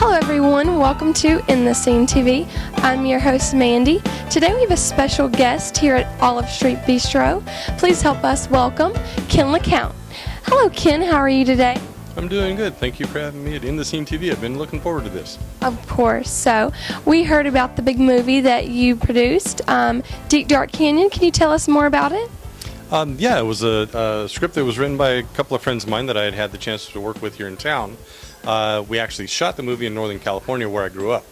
Hello everyone, welcome to In the Scene TV. I'm your host Mandy. Today we have a special guest here at Olive Street Bistro. Please help us welcome Ken LeCount. Hello Ken, how are you today? I'm doing good. Thank you for having me at In the Scene TV. I've been looking forward to this. Of course. So we heard about the big movie that you produced, Deep Dark Canyon. Can you tell us more about it? It was a script that was written by a couple of friends of mine that I had the chance to work with here in town. We actually shot the movie in Northern California where I grew up,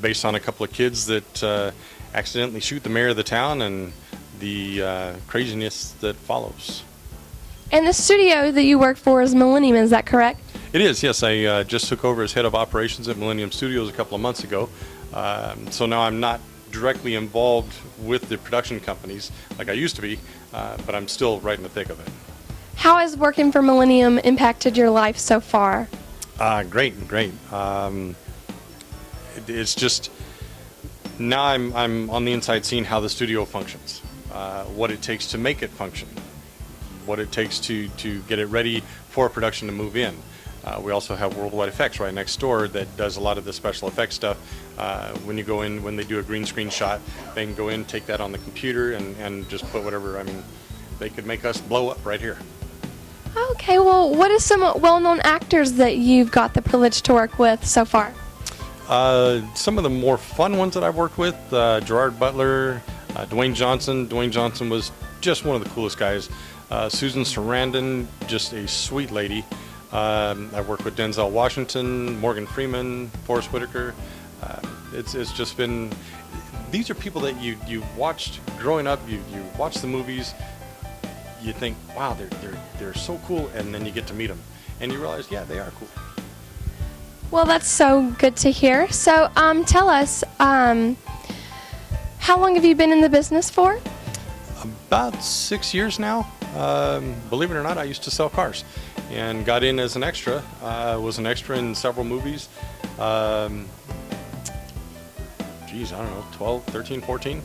based on a couple of kids that accidentally shoot the mayor of the town and the craziness that follows. And the studio that you work for is Millennium, is that correct? It is, yes. I just took over as head of operations at Millennium Studios a couple of months ago. So now I'm not directly involved with the production companies like I used to be, but I'm still right in the thick of it. How has working for Millennium impacted your life so far? Great. It's just now I'm on the inside seeing how the studio functions, what it takes to make it function, what it takes to get it ready for a production to move in. We also have Worldwide Effects right next door that does a lot of the special effects stuff. When you go in, when they do a green screen shot, they can go in, take that on the computer, and just put whatever. I mean, they could make us blow up right here. Okay, well, what are some well-known actors that you've got the privilege to work with so far? Some of the more fun ones that I've worked with, Gerard Butler, Dwayne Johnson. Dwayne Johnson was just one of the coolest guys. Susan Sarandon, just a sweet lady. I've worked with Denzel Washington, Morgan Freeman, Forrest Whitaker. It's just been, these are people that you watched growing up, you watch the movies, you think, wow, they're so cool, and then you get to meet them, and you realize, yeah, they are cool. Well, that's so good to hear. So tell us, how long have you been in the business for? About 6 years now. Believe it or not, I used to sell cars and got in as an extra. Was an extra in several movies. I don't know, 12, 13, 14.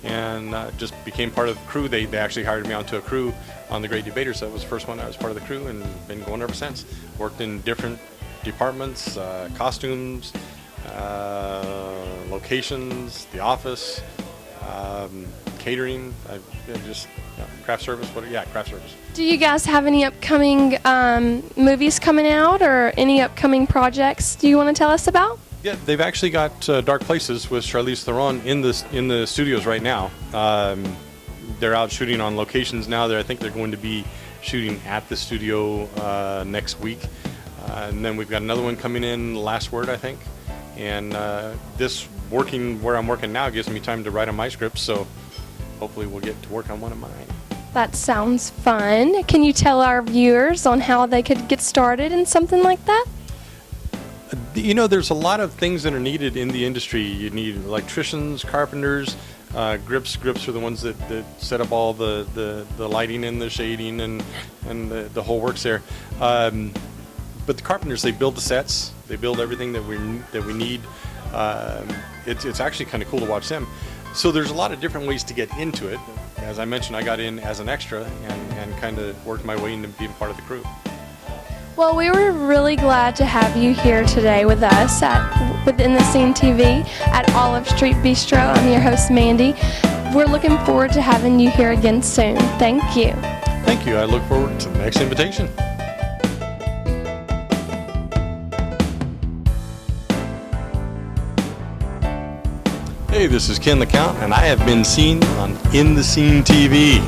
And just became part of the crew. They actually hired me onto a crew on The Great Debaters. That was the first one. I was part of the crew and been going ever since. Worked in different departments, costumes, locations, the office, catering, craft service. Craft service. Do you guys have any upcoming movies coming out or any upcoming projects do you want to tell us about? Yeah, they've actually got Dark Places with Charlize Theron in the studios right now. They're out shooting on locations now. I think they're going to be shooting at the studio next week. And then we've got another one coming in, Last Word, I think. And this working where I'm working now gives me time to write on my script, so hopefully we'll get to work on one of mine. That sounds fun. Can you tell our viewers on how they could get started in something like that? You know, there's a lot of things that are needed in the industry. You need electricians, carpenters, grips. Grips are the ones that set up all the lighting and the shading and the whole works there. But the carpenters, they build the sets. They build everything that we need. It's actually kind of cool to watch them. So there's a lot of different ways to get into it. As I mentioned, I got in as an extra and kind of worked my way into being part of the crew. Well, we were really glad to have you here today with us within the Scene TV at Olive Street Bistro. I'm your host, Mandy. We're looking forward to having you here again soon. Thank you. Thank you. I look forward to the next invitation. Hey, this is Ken LeCount, and I have been seen on In the Scene TV.